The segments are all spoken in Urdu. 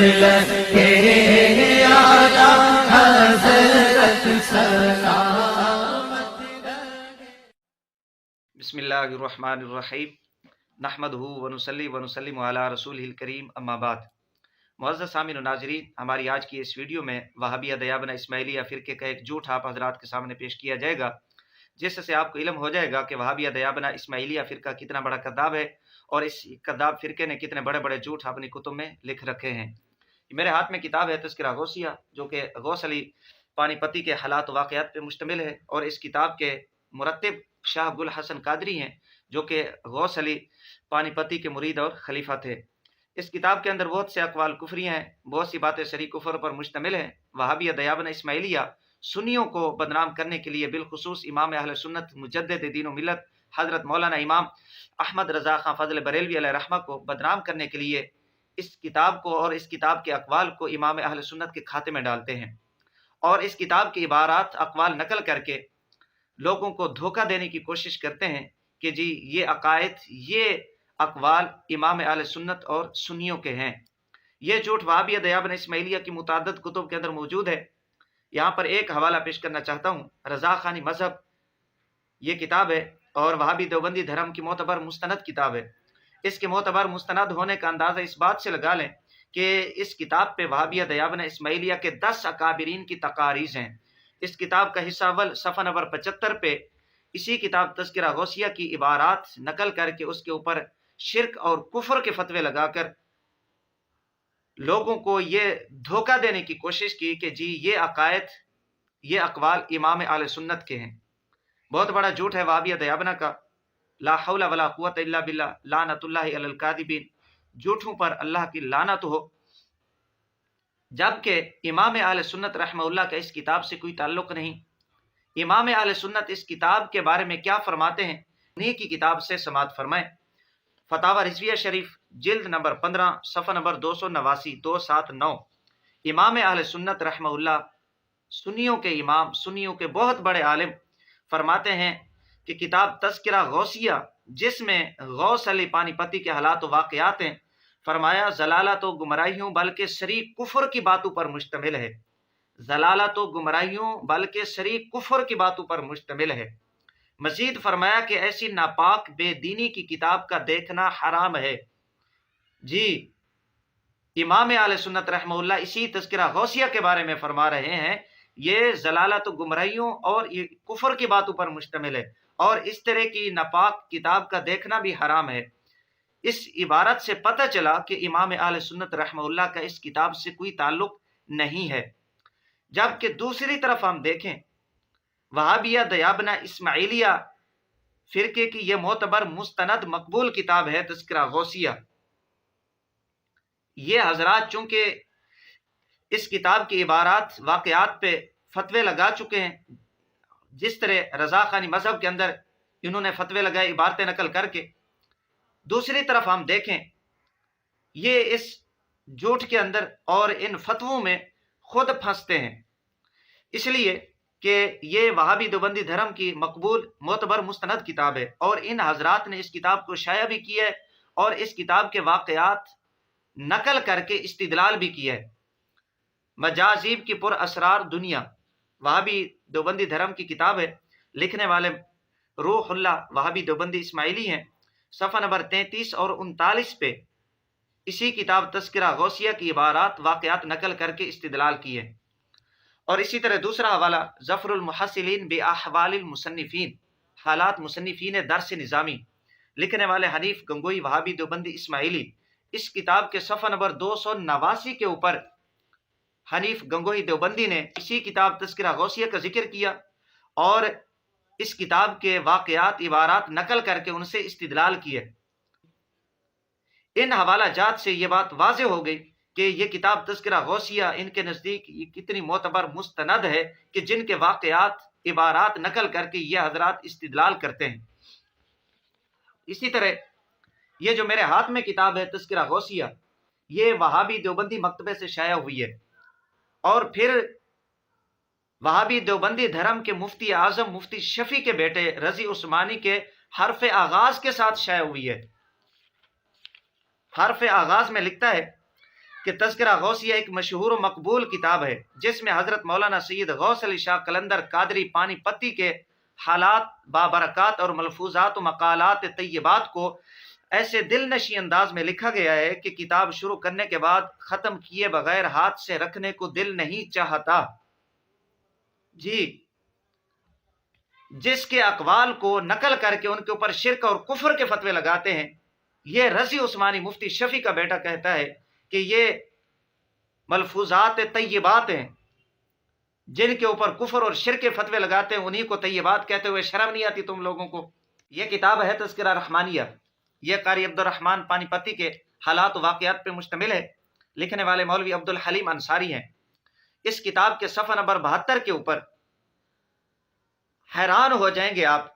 مسلک آلا حضرت سلامت رہے۔ بسم اللہ الرحمن الرحیم، نحمدہ ونصلی ونسلم علی رسولہ الکریم، اما بعد۔ معزز سامعین و ناظرین، ہماری آج کی اس ویڈیو میں وہابیہ دیابنہ اسماعیلیہ فرقے کا ایک جھوٹ آپ حضرات کے سامنے پیش کیا جائے گا، جس سے آپ کو علم ہو جائے گا کہ وہابیہ دیابنہ اسماعیلیہ فرقہ کتنا بڑا کذاب ہے اور اس کذاب فرقے نے کتنے بڑے بڑے جھوٹ اپنی کتب میں لکھ رکھے ہیں۔ میرے ہاتھ میں کتاب ہے تذکرہ غوثیہ، جو کہ غوث علی پانی پتی کے حالات و واقعات پہ مشتمل ہے، اور اس کتاب کے مرتب شاہ ابو الحسن قادری ہیں، جو کہ غوث علی پانی پتی کے مرید اور خلیفہ تھے۔ اس کتاب کے اندر بہت سے اقوال کفری ہیں، بہت سی باتیں شریک کفر پر مشتمل ہیں۔ وہابیہ دیابنہ اسماعیلیہ سنیوں کو بدنام کرنے کے لیے بالخصوص امام اہل سنت مجدد دین و ملت حضرت مولانا امام احمد رضا خان فضل بریلوی علیہ رحمہ کو بدنام کرنے کے لیے اس کتاب کو اور اس کتاب کے اقوال کو امام اہل سنت کے کھاتے میں ڈالتے ہیں، اور اس کتاب کی عبارات اقوال نقل کر کے لوگوں کو دھوکہ دینے کی کوشش کرتے ہیں کہ جی یہ عقائد، یہ اقوال امام اہل سنت اور سنیوں کے ہیں۔ یہ جھوٹ وہابیہ دیابنہ اسماعیلیہ کی متعدد کتب کے اندر موجود ہے۔ یہاں پر ایک حوالہ پیش کرنا چاہتا ہوں، رضا خانی مذہب یہ کتاب ہے، اور وہابی دیوبندی دھرم کی معتبر مستند کتاب ہے۔ اس کے معتبر مستند ہونے کا اندازہ اس بات سے لگا لیں کہ اس کتاب پہ وہابیہ دیابنہ اسماعیلیہ کے 10 اکابرین کی تقاریض ہیں۔ اس کتاب کا حصہ اول صفحہ نمبر 75 پہ اسی کتاب تذکرہ غوثیہ کی عبارات نقل کر کے اس کے اوپر شرک اور کفر کے فتوے لگا کر لوگوں کو یہ دھوکہ دینے کی کوشش کی کہ جی یہ عقائد، یہ اقوال امام اہل سنت کے ہیں۔ بہت بڑا جھوٹ ہے وہابیہ دیابنہ کا۔ لا حول ولا قوت الا باللہ، لعنت اللہ علی الکاذبین، جھوٹوں پر اللہ کی لعنت ہو۔ جبکہ امام اہل سنت رحمہ اللہ کا اس کتاب سے کوئی تعلق نہیں۔ امام اہل سنت اس کتاب کے بارے میں کیا فرماتے ہیں، انہی کی کتاب سے سماعت فرمائیں۔ فتاوی رضویہ شریف جلد نمبر 15 صفحہ نمبر 289 279۔ امام اہل سنت رحمہ اللہ سنیوں کے امام، سنیوں کے بہت بڑے عالم، فرماتے ہیں کہ کتاب تذکرہ غوثیہ جس میں غوث علی پانی پتی کے حالات و واقعات ہیں، فرمایا ضلالت و گمراہیوں بلکہ شریک کفر کی باتوں پر مشتمل ہے۔ ضلالت و گمراہیوں بلکہ شریک کفر کی باتوں پر مشتمل ہے۔ مزید فرمایا کہ ایسی ناپاک بے دینی کی کتاب کا دیکھنا حرام ہے۔ جی امام اہل سنت رحمہ اللہ اسی تذکرہ غوثیہ کے بارے میں فرما رہے ہیں، یہ ضلالت و گمراہیوں اور یہ کفر کی باتوں پر مشتمل ہے، اور اس طرح کی ناپاک کتاب کا دیکھنا بھی حرام ہے۔ اس عبارت سے پتہ چلا کہ امام اہل سنت رحمہ اللہ کا اس کتاب سے کوئی تعلق نہیں ہے۔ جبکہ دوسری طرف ہم دیکھیں، وہابیہ دیابنہ اسماعیلیہ فرقے کی یہ معتبر مستند مقبول کتاب ہے تذکرہ غوثیہ۔ یہ حضرات چونکہ اس کتاب کی عبارات واقعات پہ فتوے لگا چکے ہیں، جس طرح رضا خانی مذہب کے اندر انہوں نے فتوے لگائے عبارتیں نقل کر کے، دوسری طرف ہم دیکھیں یہ اس جھوٹ کے اندر اور ان فتووں میں خود پھنستے ہیں، اس لیے کہ یہ وہابی دیوبندی دھرم کی مقبول معتبر مستند کتاب ہے، اور ان حضرات نے اس کتاب کو شائع بھی کیا ہے اور اس کتاب کے واقعات نقل کر کے استدلال بھی کیا ہے۔ مجاذیب کی پر اسرار دنیا وہابی دیوبندی دھرم کی کتاب ہے، لکھنے والے روح اللہ وہابی دیوبندی اسماعیلی ہیں۔ صفحہ نمبر 33 اور 39 پہ اسی کتاب تذکرہ غوثیہ کی عبارات واقعات نقل کر کے استدلال کیے۔ اور اسی طرح دوسرا حوالہ ظفر المحصلین باحوال المصنفین، حالات مصنفین درس نظامی، لکھنے والے حنیف گنگوئی وہابی دیوبندی اسماعیلی، اس کتاب کے صفحہ نمبر 289 کے اوپر حنیف گنگوئی دیوبندی نے اسی کتاب تذکرہ غوثیہ کا ذکر کیا اور اس کتاب کے واقعات عبارات نقل کر کے ان سے استدلال کیے۔ ان حوالہ جات سے یہ بات واضح ہو گئی کہ یہ کتاب تذکرہ غوثیہ ان کے نزدیک کتنی معتبر مستند ہے کہ جن کے واقعات عبارات نقل کر کے یہ حضرات استدلال کرتے ہیں۔ اسی طرح یہ جو میرے ہاتھ میں کتاب ہے تذکرہ غوثیہ، یہ وہابی دیوبندی مکتبے سے شائع ہوئی ہے، اور پھر وہابی دیوبندی دھرم کے مفتی اعظم مفتی شفیع کے بیٹے رضی عثمانی کے حرف آغاز کے ساتھ شائع ہوئی ہے۔ حرف آغاز میں لکھتا ہے کہ تذکرہ غوثیہ ایک مشہور و مقبول کتاب ہے جس میں حضرت مولانا سید غوث علی شاہ قلندر قادری پانی پتی کے حالات، بابرکات اور ملفوظات و مقالات طیبات کو ایسے دل نشیں انداز میں لکھا گیا ہے کہ کتاب شروع کرنے کے بعد ختم کیے بغیر ہاتھ سے رکھنے کو دل نہیں چاہتا۔ جی، جس کے اقوال کو نقل کر کے ان کے اوپر شرک اور کفر کے فتوے لگاتے ہیں، یہ رضی عثمانی مفتی شفیع کا بیٹا کہتا ہے کہ یہ ملفوظات طیبات ہیں، جن کے اوپر کفر اور شرک کے فتوے لگاتے ہیں انہی کو طیبات کہتے ہوئے شرم نہیں آتی تم لوگوں کو؟ یہ کتاب ہے تذکرہ رحمانیہ، یہ قاری عبد الرحمن پانی پتی کے حالات و واقعات پہ مشتمل ہے، لکھنے والے مولوی عبد الحلیم انصاری ہیں۔ اس کتاب کے صفحہ نمبر 72 کے اوپر حیران ہو جائیں گے آپ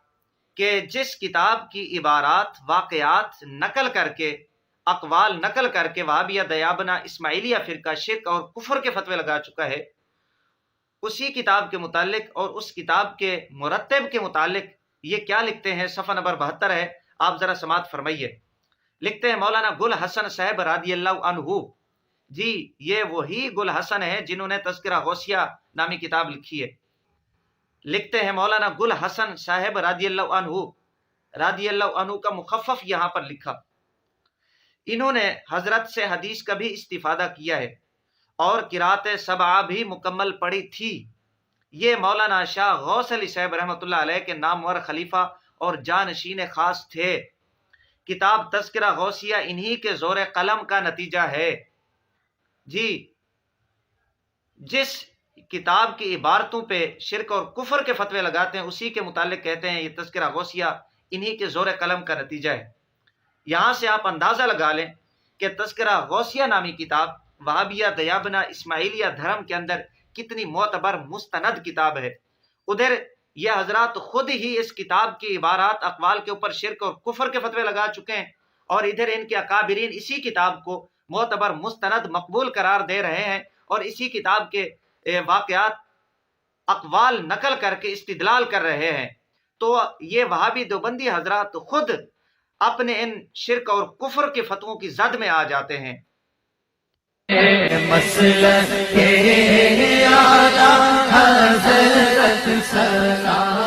کہ جس کتاب کی عبارات، واقعات نقل کر کے، اقوال نقل کر کے وہابیہ دیابنہ اسماعیلیہ فرقہ شرک اور کفر کے فتوے لگا چکا ہے، اسی کتاب کے متعلق اور اس کتاب کے مرتب کے متعلق یہ کیا لکھتے ہیں؟ صفحہ نمبر 72 ہے، آپ ذرا سماعت فرمائیے۔ لکھتے ہیں مولانا گل حسن صاحب رضی اللہ عنہ، جی یہ وہی گل حسن ہے جنہوں نے تذکرہ غوثیہ نامی کتاب لکھی ہے۔ لکھتے ہیں مولانا گل حسن صاحب رضی اللہ عنہ کا مخفف یہاں پر لکھا۔ انہوں نے حضرت سے حدیث کا بھی استفادہ کیا ہے اور قرات سبعہ بھی مکمل پڑھی تھی۔ یہ مولانا شاہ غوث علی صاحب رحمۃ اللہ علیہ کے نامور خلیفہ اور جانشین خاص تھے۔ کتاب تذکرہ غوثیہ انہی کے زور قلم کا نتیجہ ہے۔ جی، جس کتاب کی عبارتوں پہ شرک اور کفر کے فتوے لگاتے ہیں اسی کے متعلق کہتے ہیں یہ تذکرہ غوثیہ انہی کے زور قلم کا نتیجہ ہے۔ یہاں سے آپ اندازہ لگا لیں کہ تذکرہ غوثیہ نامی کتاب وہابیہ دیابنہ اسماعیلیہ دھرم کے اندر کتنی معتبر مستند کتاب ہے۔ ادھر یہ حضرات خود ہی اس کتاب کی عبارات، اقوال کے اوپر شرک اور کفر کے فتوے لگا چکے ہیں، اور ادھر ان کے اکابرین اسی کتاب کو معتبر مستند مقبول قرار دے رہے ہیں اور اسی کتاب کے واقعات، اقوال نقل کر کے استدلال کر رہے ہیں۔ تو یہ وہابی دیوبندی حضرات خود اپنے ان شرک اور کفر کے فتووں کی زد میں آ جاتے ہیں۔ مسلک کے آقا حضرت سلام